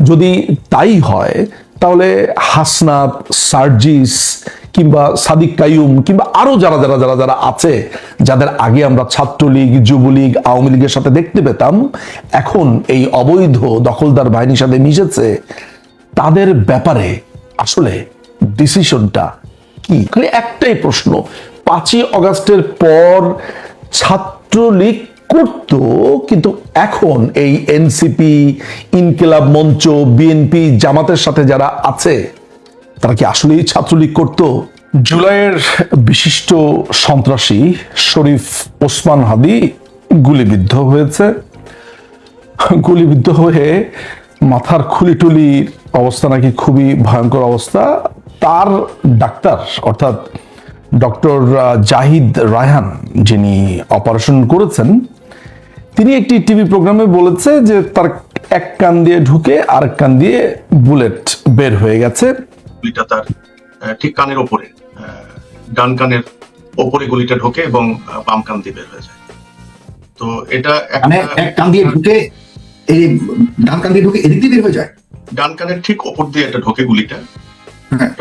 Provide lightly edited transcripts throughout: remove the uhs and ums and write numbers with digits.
যদি তাই হয় তাহলে হাসনাত, সার্জিস কিংবা সাদিক কাইয়ুম কিংবা আরো যারা যারা যারা যারা আছে, যাদের আগে আমরা ছাত্রলীগ, যুবলীগ, আওয়ামী লীগের সাথে দেখতে পেতাম, এখন এই অবৈধ দখলদার বাহিনীর সাথে মিশেছে, তাদের ব্যাপারে আসলে ডিসিশনটা কি? একটাই প্রশ্ন, 5ই অগাস্টের পর ছাত্রলীগ করতো, কিন্তু এখন এই এনসিপি, ইনকিলাব মঞ্চ, বিএনপি, জামাতের সাথে যারা আছে, তারা কি আসলেই ছাত্রলীগ করতো? জুলাইয়ের বিশিষ্ট সন্ত্রাসী শরীফ ওসমান হাদি গুলিবিদ্ধ হয়েছে। গুলিবিদ্ধ হয়ে মাথার খুলিটুলির অবস্থা নাকি খুবই ভয়ঙ্কর অবস্থা। তার ডাক্তার অর্থাৎ ডক্টর জাহিদ রায়হান, যিনি অপারেশন করেছেন, তিনি একটি টিভি প্রোগ্রামে বলেছে যে তার এক কান দিয়ে ঢুকে আরেক কান দিয়ে বুলেট বের হয়ে গেছে। গুলিটা তার ঠিক কানের ওপরে, ডান কানের ওপরে গুলিটা ঢোকে এবং বাম কান দিয়ে বের হয়ে যায়। তো এটা এক কান দিয়ে ঢুকে এই ডান কান দিয়ে ঢুকে এদিক দিয়ে বের হয়ে যায়। ডান কানের ঠিক ওপর দিয়ে এটা ঢোকে গুলিটা,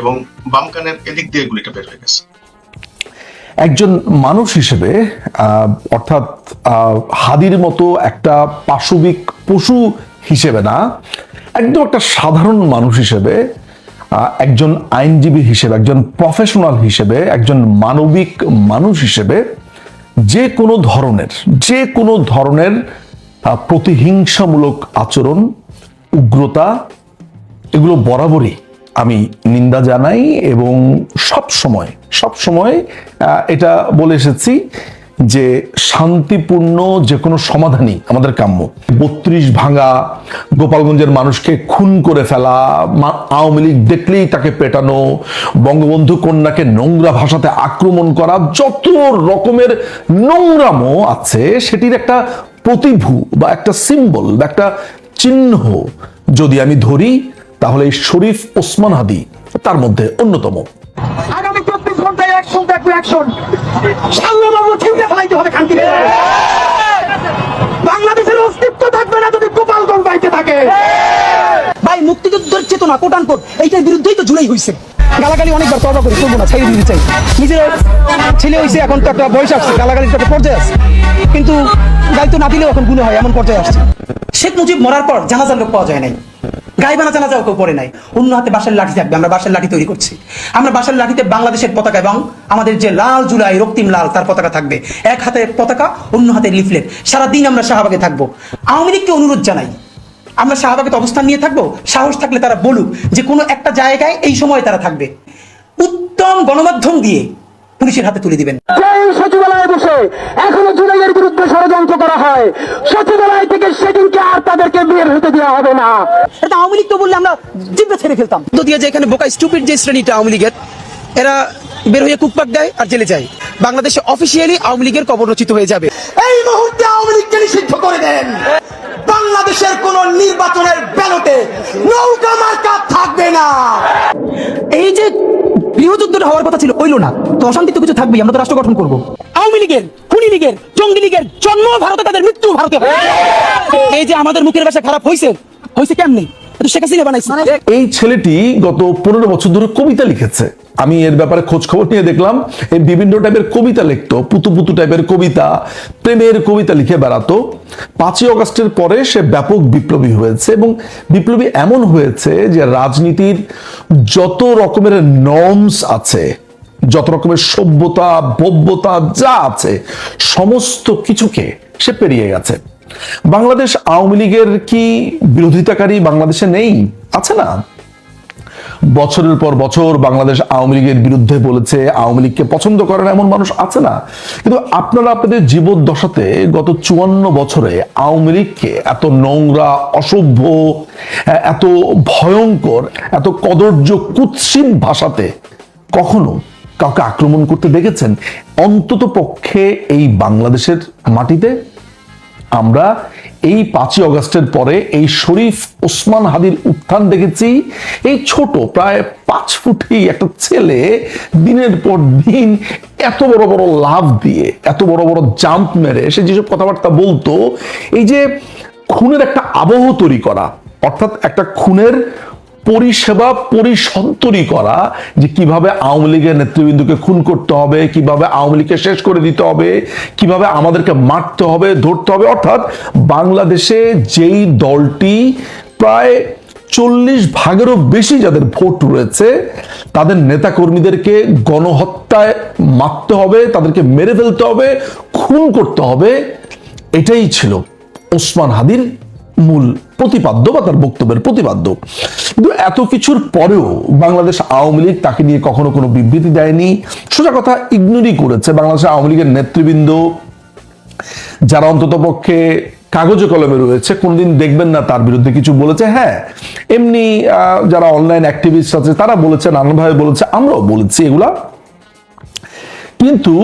এবং বাম কানের এদিক দিয়ে গুলিটা বের হয়ে গেছে। একজন মানুষ হিসেবে অর্থাৎ হাদির মতো একটা পাশবিক পশু হিসেবে না, একদম একটা সাধারণ মানুষ হিসেবে, একজন আইনজীবী হিসেবে, একজন প্রফেশনাল হিসেবে, একজন মানবিক মানুষ হিসেবে যে কোনো ধরনের প্রতিহিংসামূলক আচরণ, উগ্রতা, এগুলো বরাবরই আমি নিন্দা জানাই এবং সব সময় এটা বলে এসেছি যে শান্তিপূর্ণ যে কোনো সমাধানই আমাদের কাম্য। 32 ভাঙা, গোপালগঞ্জের মানুষকে খুন করে ফেলা, আওয়ামী লীগ দেখলেই তাকে পেটানো, বঙ্গবন্ধু কন্যাকে নোংরা ভাষাতে আক্রমণ করা, যত রকমের নোংরামো আছে, সেটির একটা প্রতিভূ বা একটা সিম্বল বা একটা চিহ্ন যদি আমি ধরি, তাহলে শরীফ ওসমান হাদি তার মধ্যে অন্যতম। আগামী 24 ঘন্টায় অ্যাকশন দেখবে, অ্যাকশন সাল্লাল্লাহু ছিঁড়ে ফেলাইতে হবে খানকে। বাংলাদেশের অস্তিত্ব থাকবে না যদি গোপালগঞ্জ বাইতে থাকে। ভাই মুক্তিযুদ্ধের চেতনা কোটান কোট এইটার বিরুদ্ধেই তো জুলাই হইছে। গালাগালি অনেকবার তওবা করি, করবো না, ছেড়ে দিতে চাই। নিজের ছেলে হইছে, এখন তো একটা বয়স আসছে, গালাগালির একটা পর্যায়ে আছে, কিন্তু দায়িত্ব না দিলেও এখন গুলো হয়, এমন পর্যায়ে আসছে। শেখ মুজিব মরার পর জানাজার লোক পাওয়া যায় নাই, গাইবানা জানাজাও কেউ পড়ে নাই। অন্য হাতে বাঁশের লাঠি থাকবে, আমরা বাঁশের লাঠি তৈরি করছি। আমরা বাঁশের লাঠিতে বাংলাদেশের পতাকা এবং আমাদের যে লাল জুলাই রক্তিম লাল তার পতাকা থাকবে। এক হাতে পতাকা, অন্য হাতে লিফলেট। সারাদিন আমরা শাহবাগে থাকবো। আওয়ামী লীগকে অনুরোধ জানাই, আমরা শাহবাগে তো অবস্থান নিয়ে থাকবো, সাহস থাকলে তারা বলুক যে কোনো একটা জায়গায় এই সময় তারা থাকবে। উত্তম গণমাধ্যম দিয়ে পুলিশের হাতে তুলে দিবেন। সচিবালয়ে বসে এখনো জুলাইয়ের বিরুদ্ধে ষড়যন্ত্র করা হয়, সচিবালয় থেকে সেদিনকে আর তাদেরকে বের হতে দেওয়া হবে না। এটা আওয়ামী লীগ তো বললে আমরা জিব্বা ছেড়ে ফেলতাম। তো দিয়ে যে এখানে বোকা স্টুপিড যে শ্রেণীটা আওয়ামী লীগের, এরা বের হয়ে কুকপাক দেয় আর জেলে যায়। বাংলাদেশে অফিসিয়ালি আওয়ামী লীগের কবর রচিত হয়ে যাবে। এই মুহূর্তে আওয়ামী লীগকে নিষিদ্ধ করে দেন। বাংলাদেশের কোন নির্বাচনের ব্যালটে নৌকা মার্কা থাকবে না। এই যে গৃহযুদ্ধটা হওয়ার কথা ছিল, হইল না, তো অশান্তি তো কিছু থাকবেই। আমরা তো রাষ্ট্র গঠন করবো। আওয়ামী লীগের, খুনি লীগের, জঙ্গি লীগের জন্ম ভারতে, তাদের মৃত্যু ভারতে। এই যে আমাদের মুখের ভাষা খারাপ হয়েছে কেমনি? শেখ হাসিনা বানাইছে। এই ছেলেটি গত 15 বছর ধরে কবিতা লিখেছে। আমি এর ব্যাপারে খোঁজ খবর নিয়ে দেখলাম, এই বিভিন্ন টাইপের কবিতা লিখতো, পুতু টাইপের কবিতা, প্রেমের কবিতা লিখে বেড়াতো। 5ই অগাস্টের পরে সে ব্যাপক বিপ্লবী হয়েছে, এবং বিপ্লবী এমন হয়েছে যে রাজনীতির যত রকমের নর্মস আছে, যত রকমের সভ্যতা, ভব্যতা যা আছে, সমস্ত কিছুকে সে পেরিয়ে গেছে। বাংলাদেশ আওয়ামী লীগের কি বিরোধিতাকারী বাংলাদেশে নেই? আছে না? বছরের পর বছর বাংলাদেশ আওয়ামী লীগের বিরুদ্ধে বলেছে, আওয়ামী লীগকে পছন্দ করে না এমন মানুষ আছে না? কিন্তু আপনারা আপনাদের জীবদ্দশাতে গত 54 বছরে আওয়ামী লীগকে এত নোংরা, অসভ্য, এত ভয়ঙ্কর, এত কদর্য, কুৎসিত ভাষাতে কখনো কাউকে আক্রমণ করতে দেখেছেন? অন্তত পক্ষে এই বাংলাদেশের মাটিতে আমরা এই 5ই অগাস্টের পরে এই শরীফ ওসমান হাদির উত্থান দেখেছি। এই ছোট প্রায় 5 ফুটি একটা ছেলে দিনের পর দিন এত বড় বড় লাফ দিয়ে, এত বড় বড় জাম্প মেরে সে যেসব কথাবার্তা বলতো, এই যে খুনের একটা আবহ তৈরি করা, অর্থাৎ একটা খুনের পরিষেবা পরিসন্তরী করা, যে কিভাবে আওয়ামী লীগের নেতৃবৃন্দকে খুন করতে হবে, কিভাবে আওয়ামী লীগকে শেষ করে দিতে হবে, কিভাবে আমাদেরকে মারতে হবে, ধরতে হবে। অর্থাৎ বাংলাদেশে যেই দলটি প্রায় 40% বেশি যাদের ভোট রয়েছে, তাদের নেতাকর্মীদেরকে গণহত্যায় মারতে হবে, তাদেরকে মেরে ফেলতে হবে, খুন করতে হবে, এটাই ছিল ওসমান হাদির মূল প্রতিপাদ্য বা তার বক্তব্যের প্রতিপাদ্য। কিন্তু এত কিছুর পরেও বাংলাদেশ আওয়ামী লীগ তাকে নিয়ে কখনো কোনো বিবৃতি দেয়নি, সোজা কথা ইগনোরই করেছে। বাংলাদেশ আওয়ামী লীগের নেতৃবৃন্দ যারা অন্তত পক্ষে কাগজে কলমে রয়েছে, কোনদিন দেখবেন না তার বিরুদ্ধে কিছু বলেছে। হ্যাঁ, এমনি যারা অনলাইন অ্যাক্টিভিস্ট আছে তারা বলেছে, নানানভাবে বলেছে, আমরাও বলেছি এগুলা। কিন্তু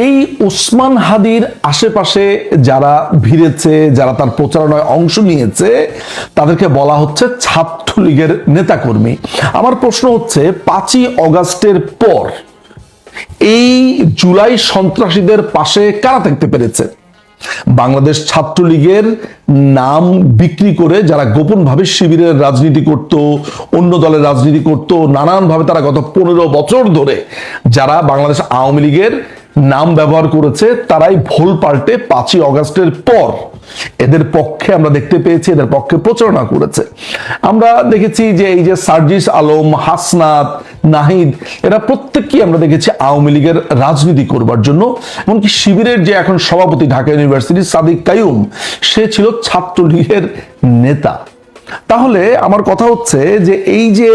এই ওসমান হাদির আশেপাশে যারা ভিড়েছে, যারা তার প্রচারণায় অংশ নিয়েছে, তাদেরকে বলা হচ্ছে ছাত্রলীগের নেতাকর্মী। আমার প্রশ্ন হচ্ছে, 5ই অগাস্টের পর এই জুলাই সন্ত্রাসীদের পাশে কারা থাকতে পেরেছে? বাংলাদেশ ছাত্রলীগের নাম বিক্রি করে যারা গোপনভাবে শিবিরের রাজনীতি করত, অন্য দলের রাজনীতি করত, নানানভাবে তারা গত 15 বছর ধরে যারা বাংলাদেশ আওয়ামী লীগের নাম ব্যবহার করেছে, তারাই ভোল পাল্টে 5ই অগাস্টের পর এদের পক্ষে আমরা দেখতে পেয়েছি, এদের পক্ষে প্রচারণা করেছে। আমরা দেখেছি যে এই যে সার্জিস আলম, হাসনাত, নাহিদ, এরা প্রত্যেককেই আমরা দেখেছি আওয়ামী লীগের রাজনীতি করবার জন্য। এমনকি শিবিরের যে এখন সভাপতি ঢাকা ইউনিভার্সিটির সাদিক কাইয়ুম, সে ছিল ছাত্রলীগের নেতা। তাহলে আমার কথা হচ্ছে যে এই যে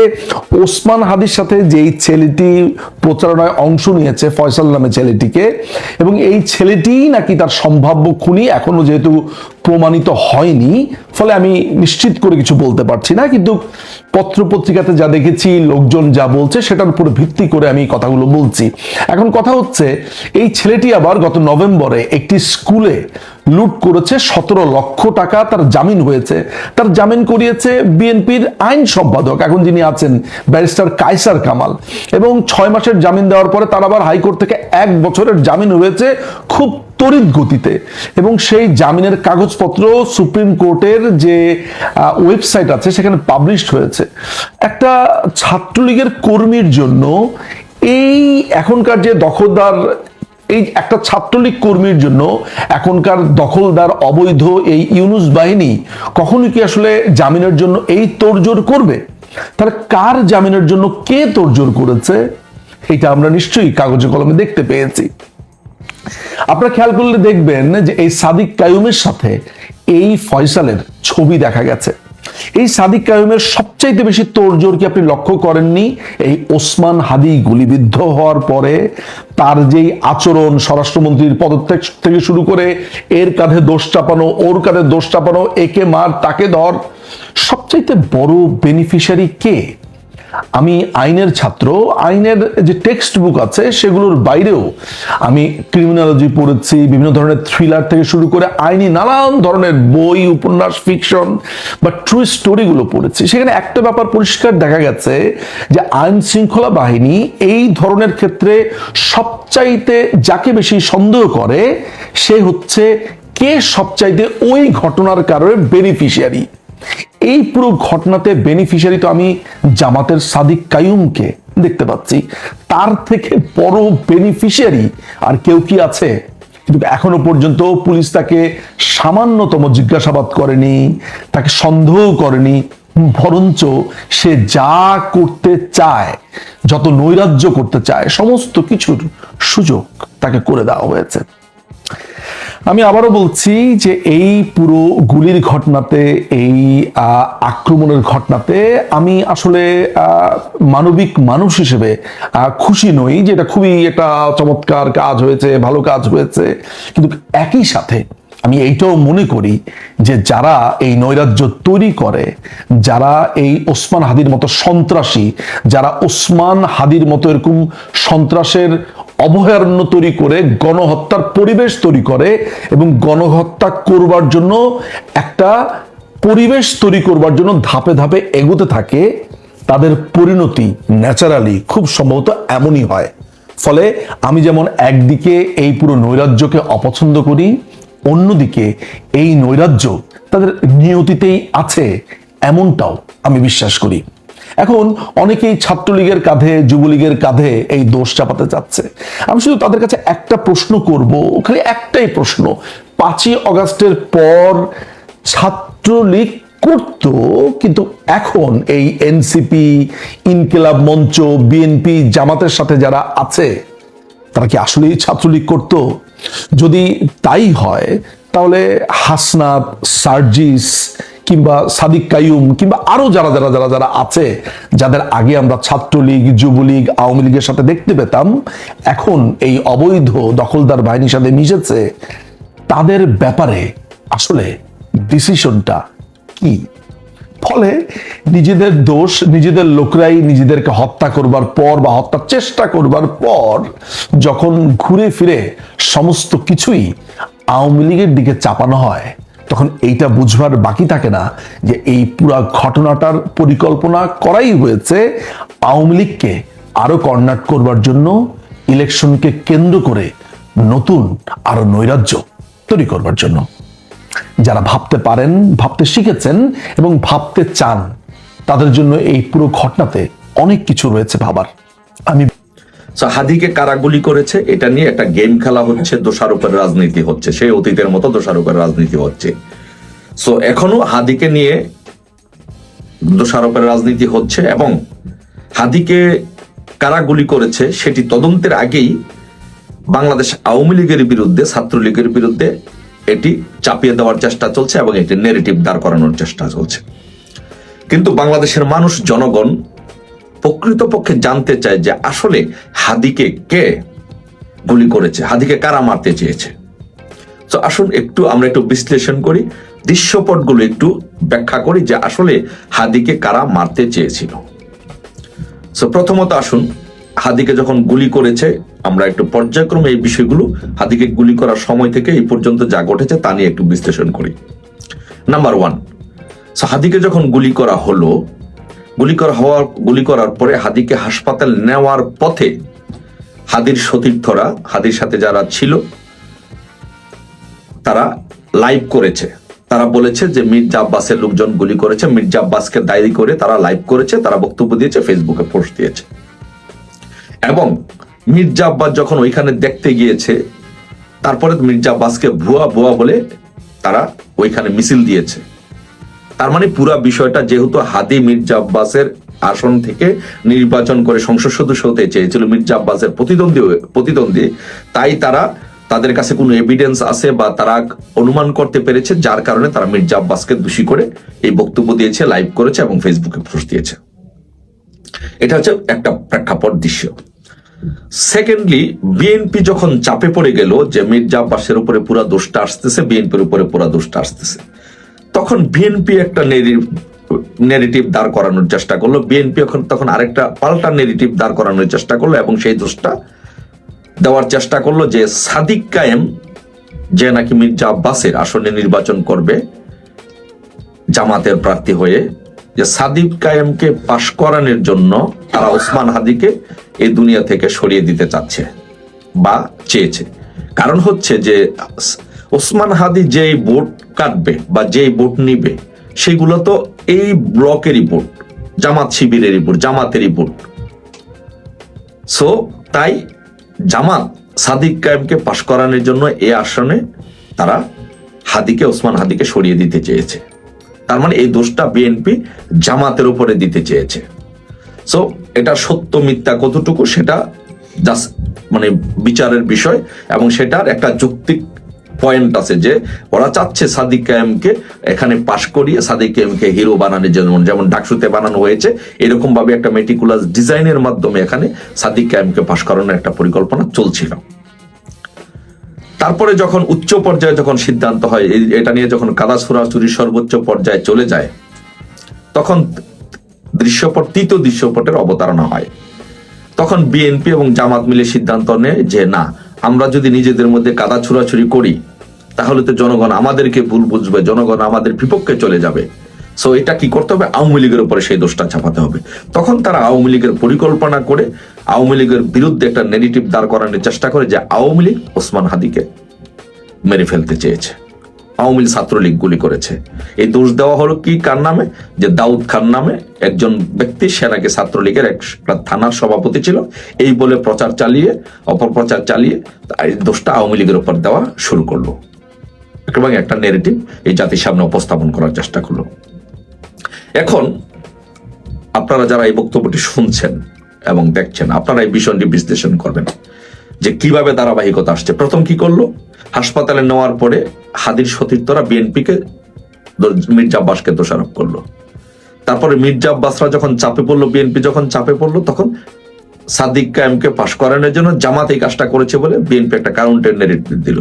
ওসমান হাদির সাথে যেই ছেলেটি প্রচারণায় অংশ নিয়েছে, ফয়সাল নামে ছেলেটিকে, এবং এই ছেলেটি নাকি তার সম্ভাব্য খুনি, এখনো যেহেতু প্রমাণিত হয়নি, ফলে আমি নিশ্চিত করে কিছু বলতে পারছি না। কিন্তু পত্রপত্রিকাতে যা দেখেছি, লোকজন যা বলছে, সেটার উপরে ভিত্তি করে আমি কথাগুলো বলছি। এখন কথা হচ্ছে, এই ছেলেটি আবার গত নভেম্বরে একটি স্কুলে লুট করেছে, 17 লক্ষ টাকা তার জামিন হয়েছে। তার জামিন করিয়েছে বিএনপির আইন সম্পাদক, এখন যিনি আছেন ব্যারিস্টার কায়সার কামাল, এবং 6 মাসের জামিন দেওয়ার পরে তার আবার হাইকোর্ট থেকে 1 বছরের জামিন হয়েছে খুব তড়িৎ গতিতে। এবং সেই জামিনের কাগজপত্র সুপ্রিম কোর্টের যে ওয়েবসাইট আছে সেখানে পাবলিশড হয়েছে। একটা ছাত্রলীগের কর্মীর জন্য এই এখনকার যে দখলদার, এই একটা ছাত্রলীগ কর্মীর জন্য এখনকার দখলদার অবৈধ এই ইউনুস বাহিনী কখনো কি আসলে জামিনের জন্য এই তোড়জোড় করবে? তাহলে কার জামিনের জন্য কে তোড়জোড় করেছে, এটা আমরা নিশ্চয়ই কাগজে কলমে দেখতে পেয়েছি। আপনারা খেয়াল করলে দেখবেন যে এই সাদিক কাইয়ুমের সাথে এই ফয়সালের ছবি দেখা গেছে। এই সাদিক কাইয়ুমের সবচাইতে বেশি তোড়জোড় কি আপনি লক্ষ্য করেননি? এই ওসমান হাদি গুলিবিদ্ধ হওয়ার পরে তার যেই আচরণ, স্বরাষ্ট্রমন্ত্রীর পদত্যাগ থেকে শুরু করে এর কাঁধে দোষ চাপানো, ওর কাঁধে দোষ চাপানো, একে মার তাকে ধর, সবচাইতে বড় বেনিফিশিয়ারি কে? আমি আইনের ছাত্র, আইনের যে টেক্সট বুক আছে সেগুলোর বাইরেও আমি ক্রিমিনোলজি পড়েছি, বিভিন্ন ধরনের থ্রিলার থেকে শুরু করে আইনি নানান ধরনের বই, উপন্যাস, ফিকশন বা ট্রু স্টোরিগুলো পড়েছি। সেখানে একটা ব্যাপার পরিষ্কার দেখা গেছে যে আইন শৃঙ্খলা বাহিনী এই ধরনের ক্ষেত্রে সবচাইতে যাকে বেশি সন্দেহ করে সে হচ্ছে কে সবচাইতে ওই ঘটনার কারণে বেনিফিশিয়ারি। এই পুরো ঘটনাতে বেনিফিশিয়ারি তো আমি জামাতের সাদিক কাইয়ুমকে দেখতে পাচ্ছি। তার থেকে বড় বেনিফিশিয়ারি আর কেউ কি আছে? কিন্তু এখনো পর্যন্ত পুলিশ তাকে সামান্যতম জিজ্ঞাসাবাদ করেনি, তাকে সন্দেহ করেনি, বরঞ্চ সে যা করতে চায়, যত নৈরাজ্য করতে চায়, সমস্ত কিছুর সুযোগ তাকে করে দেওয়া হয়েছে। আমি আবারও বলছি যে এই পুরো গুলির ঘটনাতে, এই আক্রমণের ঘটনাতে আমি আসলে মানবিক মানুষ হিসেবে খুশি নই যে এটা খুবই একটা চমৎকার কাজ হয়েছে, ভালো কাজ হয়েছে। কিন্তু একই সাথে আমি এইটাও মনে করি যে যারা এই নৈরাজ্য তৈরি করে, যারা এই ওসমান হাদির মতো সন্ত্রাসী, যারা ওসমান হাদির মতো এরকম সন্ত্রাসের অভয়ারণ্য তৈরি করে গণহত্যার পরিবেশ তৈরি করে এবং গণহত্যা করবার জন্য একটা পরিবেশ তৈরি করবার জন্য ধাপে ধাপে এগোতে থাকে, তাদের পরিণতি ন্যাচারালি খুব সম্ভবত এমনই হয়। ফলে আমি যেমন একদিকে এই পুরো নৈরাজ্যকে অপছন্দ করি, অন্যদিকে এই নৈরাজ্য তাদের নিয়তিতেই আছে, এমনটাও আমি বিশ্বাস করি। এখন অনেকেই ছাত্রলীগের কাঁধে, যুবলীগের কাঁধে এই দোষ চাপাতে চাচ্ছে। আমি শুধু তাদের কাছে একটা প্রশ্ন করব, খালি একটাই প্রশ্ন। 5ই অগাস্টের পর ছাত্রলীগ করত, কিন্তু এখন এই এনসিপি, ইনকিলাব মঞ্চ, বিএনপি, জামাতের সাথে যারা আছে তারা কি আসলেই ছাত্রলীগ করত? যদি তাই হয় তাহলে হাসনাত, সার্জিস কিংবা সাদিক কাইয়ুম কিংবা আরো যারা যারা যারা যারা আছে, যাদের আগে আমরা ছাত্রলীগ, যুবলীগ, আওয়ামী লীগের সাথে দেখতে পেতাম, এখন এই অবৈধ দখলদার বাহিনীর সাথে মিশেছে, তাদের ব্যাপারে আসলে ডিসিশনটা কি? ফলে নিজেদের দোষ নিজেদের লোকরাই নিজেদেরকে হত্যা করবার পর বা হত্যার চেষ্টা করবার পর যখন ঘুরে ফিরে সমস্ত কিছুই আওয়ামী লীগের দিকে চাপানো হয়, তখন এইটা বুঝবার বাকি থাকে না যে এই পুরা ঘটনাটার পরিকল্পনা করাই হয়েছে আওয়ামী লীগকে আরো কর্নাট করবার জন্য, ইলেকশনকে কেন্দ্র করে নতুন আরো নৈরাজ্য তৈরি করবার জন্য। যারা ভাবতে পারেন, ভাবতে শিখেছেন এবং ভাবতে চান, তাদের জন্য এই পুরো ঘটনাতে অনেক কিছু রয়েছে ভাবার। আমি হাদিকে কারা গুলি করেছে এটা নিয়ে একটা গেম খেলা হচ্ছে, দোষারোপের রাজনীতি হচ্ছে, সেই অতীতের মতো দোষারোপের রাজনীতি হচ্ছে। সো এখনো হাদিকে নিয়ে দোষারোপের রাজনীতি হচ্ছে এবং হাদিকে কারা গুলি করেছে সেটি তদন্তের আগেই বাংলাদেশ আওয়ামী লীগের বিরুদ্ধে, ছাত্রলীগের বিরুদ্ধে এটি চাপিয়ে দেওয়ার চেষ্টা চলছে এবং এটি নেগেটিভ দাঁড় করানোর চেষ্টা চলছে। কিন্তু বাংলাদেশের মানুষ, জনগণ প্রকৃতপক্ষে জানতে চায় যে আসলে হাদিকে কে গুলি করেছে, হাদিকে কারা মারতে চেয়েছে। তো আসুন আমরা একটু বিশ্লেষণ করি, দৃশ্যপটগুলো একটু ব্যাখ্যা করি যে আসলে হাদিকে কারা মারতে চেয়েছিল। সো প্রথমত আসুন, হাদিকে যখন গুলি করেছে আমরা একটু পর্যায়ক্রমে এই বিষয়গুলো, হাদিকে গুলি করার সময় থেকে এই পর্যন্ত যা ঘটেছে তা নিয়ে একটু বিশ্লেষণ করি। নাম্বার 1, হাদিকে যখন গুলি করা হলো, গুলি করার পরে হাদিকে হাসপাতাল নেওয়ার পথে হাদির সতীর্থরা, হাদির সাথে যারা ছিল তারা লাইভ করেছে। তারা বলেছে যে মির্জা আব্বাসের লোকজন গুলি করেছে, মির্জা আব্বাসকে দায়ী করে তারা লাইভ করেছে, তারা বক্তব্য দিয়েছে, ফেসবুকে পোস্ট দিয়েছে। এবং মির্জা আব্বাস যখন ওইখানে দেখতে গিয়েছে, তারপরে মির্জা আব্বাসকে ভুয়া ভুয়া বলে তারা ওইখানে মিছিল দিয়েছে। তার মানে পুরা বিষয়টা, যেহেতু হাদি মির্জা আব্বাসের আসন থেকে নির্বাচন করে সংসদ সদস্য হতে চেয়েছিল, মির্জা আব্বাসের প্রতিদ্বন্দ্বী, তাই তাদের কাছে কোনো এভিডেন্স আছে বা তারা অনুমান করতে পেরেছে, যার কারণে তারা মির্জা আব্বাসকে দোষী করে এই বক্তব্য দিয়েছে, লাইভ করেছে এবং ফেসবুকে পোস্ট দিয়েছে। এটা হচ্ছে একটা প্রেক্ষাপট, দৃশ্য। সেকেন্ডলি, বিএনপি যখন চাপে পড়ে গেল যে মির্জা আব্বাসের উপরে পুরা দোষটা আসতেছে, বিএনপির উপরে পুরা দোষটা আসতেছে, তখন বিএনপি একটা নেগেটিভ দাঁড় করানোর চেষ্টা করলো। বিএনপি তখন আরেকটা পাল্টা নেগেটিভ দাঁড় করানোর চেষ্টা করলো এবং সেই দোষটা দেওয়ার চেষ্টা করলো যে সাদিক কায়েম যে নাকি মির্জা আব্বাসের আসনে নির্বাচন করবে জামাতের প্রার্থী হয়ে, যে সাদিক কায়েমকে পাশ করানোর জন্য তারা ওসমান হাদিকে এই দুনিয়া থেকে সরিয়ে দিতে চাচ্ছে বা চেয়েছে। কারণ হচ্ছে যে ওসমান হাদি যেই ভোট কাটবে বা যেই ভোট নিবে সেগুলো তো এই ব্লকেরই ভোট, জামাত শিবিরেরই ভোট, জামাতেরই ভোট। সো তাই জামাত সাদিক কায়েমকে পাশ করানোর জন্য এই আসনে তারা ওসমান হাদিকে সরিয়ে দিতে চেয়েছে। তার মানে এই দোষটা বিএনপি জামাতের উপরে দিতে চেয়েছে। সো এটা সত্য মিথ্যা কতটুকু সেটা জাস্ট মানে বিচারের বিষয়, এবং সেটার একটা যৌক্তিক পয়েন্ট আছে যে ওরা চাচ্ছে সাদিক কায়েমকে এখানে পাশ করিয়ে সাদিক কায়েমকে হিরো বানানোর জন্য, যেমন ডাকসুতে বানানো হয়েছে, এরকম ভাবে একটা মেটিকুলাস ডিজাইনের মাধ্যমে এখানে সাদিক কায়েমকে পাশ করানোর একটা পরিকল্পনা চলছিল। তারপরে যখন উচ্চ পর্যায়ে যখন সিদ্ধান্ত হয়, এটা নিয়ে যখন কাদা ছোড়াছুড়ি সর্বোচ্চ পর্যায়ে চলে যায়, তখন তৃতীয় দৃশ্যপটের অবতারণা হয়। তখন বিএনপি এবং জামাত মিলে সিদ্ধান্ত নেয় যে না, আমরা যদি নিজেদের মধ্যে কাদা ছোড়াছুড়ি করি তাহলে তো জনগণ আমাদেরকে ভুল বুঝবে, জনগণ আমাদের বিপক্ষে চলে যাবে। সো এটা কি করতে হবে, আওয়ামী লীগের উপরে সেই দোষটা চাপাতে হবে। তখন তারা আওয়ামী লীগের পরিকল্পনা করে আওয়ামী লীগের বিরুদ্ধে একটা নেগেটিভ দাঁড় করানোর চেষ্টা করে যে আওয়ামী লীগ ওসমান হাদিকে মেরে ফেলতে চেয়েছে, আওয়ামী ছাত্রলীগ গুলি করেছে। এই দোষ দেওয়া হলো কি কার নামে? যে দাউদ খান নামে একজন ব্যক্তি, সে নাকি ছাত্রলীগের এক থানার সভাপতি ছিল, এই বলে প্রচার চালিয়ে, অপপ্রচার চালিয়ে এই দোষটা আওয়ামী লীগের উপর দেওয়া শুরু করলো এবং একটা নেগেটিভ এই জাতির সামনে উপস্থাপন করার চেষ্টা করলো। এখন আপনারা যারা এই বক্তব্যটি শুনছেন এবং দেখছেন, আপনারা এই বিষয়টি বিশ্লেষণ করবেন যে কিভাবে ধারাবাহিকতা আসছে। প্রথম কি করলো? হাসপাতালে নেওয়ার পরে হাদির সতীর্থরা বিএনপিকে, মির্জা আব্বাসকে দোষারোপ করলো। তারপরে মির্জা আব্বাসরা যখন চাপে পড়লো, বিএনপি যখন চাপে পড়লো, তখন সাদিক কায়েমকে পাশ করানোর জন্য জামাত এই কাজটা করেছে বলে বিএনপি একটা কাউন্টার নেগেটিভ দিল।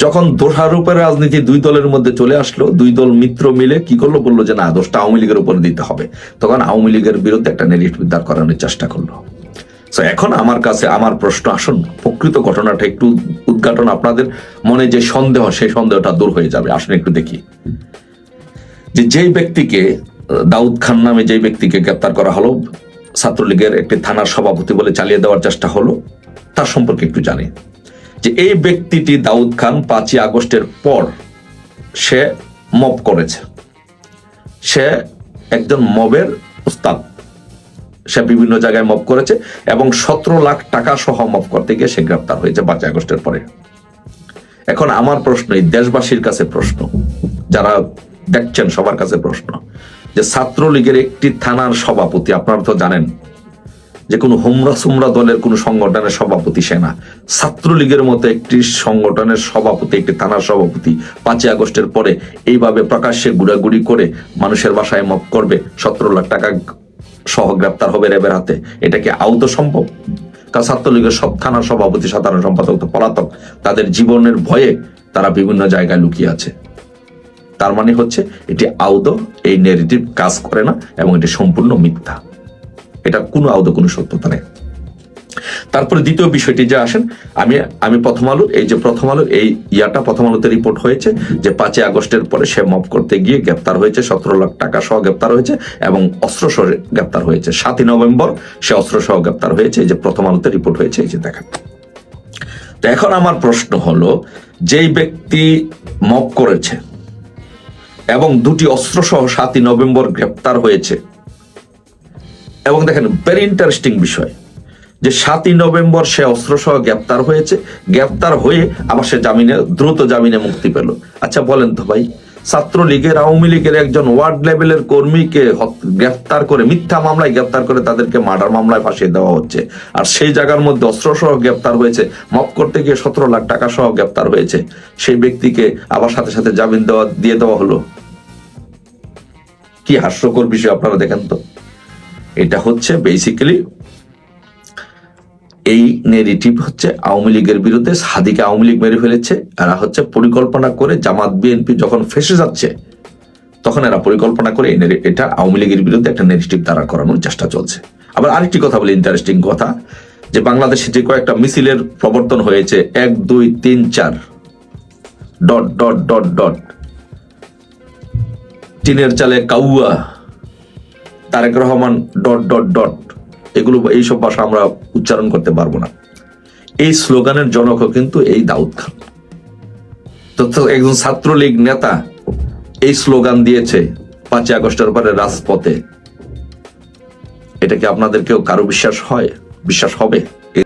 যখন দোষারোপের রাজনীতি দুই দলের মধ্যে চলে আসলো, দুই দল মিত্র মিলে কি করলো? বললো যে না, দোষটা আওয়ামী লীগের উপর দিতে হবে। তখন আওয়ামী লীগের বিরুদ্ধে একটা নেগেটিভ দাঁড় করানোর চেষ্টা করলো। তো এখন আমার কাছে আমার প্রশ্ন, আসুন প্রকৃত ঘটনাটা একটু উদ্ঘাটন, আপনাদের মনে যে সন্দেহ, সেই সন্দেহটা দূর হয়ে যাবে। আসুন একটু দেখি যে যেই ব্যক্তিকে, দাউদ খান নামে যেই ব্যক্তিকে গ্রেপ্তার করা হলো, ছাত্রলীগের একটি থানার সভাপতি বলে চালিয়ে দেওয়ার চেষ্টা হলো, তার সম্পর্কে একটু জানি। যে এই ব্যক্তিটি দাউদ খান 5ই আগস্টের পর সে মব করেছে, সে একজন মবের উস্তাদ, সে বিভিন্ন জায়গায় মব করেছে এবং 17 লাখ টাকা সহ মব করতে গিয়ে সে গ্রেপ্তার হয়েছে 5 আগস্টের পরে। এখন আমার প্রশ্ন, এই দেশবাসীর কাছে প্রশ্ন, যারা দেখছেন সবার কাছে প্রশ্ন, যে ছাত্রলীগের একটি থানার সভাপতি, আপনারা তো জানেন যে কোনো হুমরা সুমরা দলের কোন সংগঠনের সভাপতি সে না, ছাত্রলীগের মতো একটি সংগঠনের সভাপতি, একটি থানার সভাপতি 5 আগস্টের পরে এইভাবে প্রকাশ্যে ঘুরাঘুরি করে মানুষের বাসায় মব করবে, 17 লাখ টাকা সহ গ্রেপ্তার হবে র্যাবের হাতে, এটা কি আদৌ সম্ভব? কারণ ছাত্রলীগের সব থানার সভাপতি, সাধারণ সম্পাদক তো পলাতক, তাদের জীবনের ভয়ে তারা বিভিন্ন জায়গায় লুকিয়ে আছে। তার মানে হচ্ছে এটি আদৌ এই নেগেটিভ কাজ করে না এবং এটি সম্পূর্ণ মিথ্যা, এটা কোনো আদৌ কোনো সত্যতা নেই। তারপরে দ্বিতীয় বিষয়টি যে আসেন, আমি প্রথম আলোর এই ইয়াটা প্রথম আলোতে রিপোর্ট হয়েছে যে 5 আগস্টের পরে সে মব করতে গিয়ে গ্রেপ্তার হয়েছে, 17 লাখ টাকা সহ গ্রেপ্তার হয়েছে এবং অস্ত্র সহ গ্রেপ্তার হয়েছে। 7ই নভেম্বর সে অস্ত্র সহ গ্রেপ্তার হয়েছে, এই যে প্রথম আলোতে রিপোর্ট হয়েছে, এই যে দেখেন। তো এখন আমার প্রশ্ন হলো, যেই ব্যক্তি মব করেছে এবং 2টি অস্ত্র সহ 7ই নভেম্বর গ্রেপ্তার হয়েছে, এবং দেখেন ভেরি ইন্টারেস্টিং বিষয় যে 7ই নভেম্বর সে অস্ত্র সহ গ্রেপ্তার হয়েছে, গ্রেপ্তার হয়ে আবার সে দ্রুত জামিনে মুক্তি পেল। আচ্ছা বলেন তো ভাই, ছাত্রলীগের, আওয়ামী লীগের একজন ওয়ার্ড লেভেলের কর্মীকে গ্রেপ্তার করে, মিথ্যা মামলায় গ্রেপ্তার করে তাদেরকে মার্ডার মামলায় ফাঁসিয়ে দেওয়া হচ্ছে, আর সেই জায়গার মধ্যে অস্ত্র সহ গ্রেপ্তার হয়েছে, মব করতে গিয়ে 17 লাখ টাকা সহ গ্রেপ্তার হয়েছে, সেই ব্যক্তিকে আবার সাথে সাথে জামিন দিয়ে দেওয়া হলো। কি হাস্যকর বিষয় আপনারা দেখেন তো। এটা হচ্ছে বেসিক্যালি এই নেগেটিভ হচ্ছে আওয়ামী লীগের বিরুদ্ধে, সাদিকে আওয়ামী লীগ মেরে ফেলেছে, এরা হচ্ছে পরিকল্পনা করে, জামাত বিএনপি যখন ফেসে যাচ্ছে তখন এরা পরিকল্পনা করে এটা আওয়ামী লীগের বিরুদ্ধে একটা নেগেটিভ দাঁড়া করানোর চেষ্টা চলছে। আবার আরেকটি কথা বলি, ইন্টারেস্টিং কথা, যে বাংলাদেশে যে কয়েকটা মিছিলের প্রবর্তন হয়েছে, 1 2 3 4 ডট ডট ডট ডট, টিনের চালে কাউয়া, Tarique Rahman dot dot dot, এগুলো এইসব ভাষা আমরা উচ্চারণ করতে পারবো না। এই স্লোগানের জনকও কিন্তু এই দাউদ খান। তো একজন ছাত্রলীগ নেতা এই স্লোগান দিয়েছে 5 আগস্টের পরে রাজপথে, এটা কি আপনাদের কেউ কারো বিশ্বাস হবে?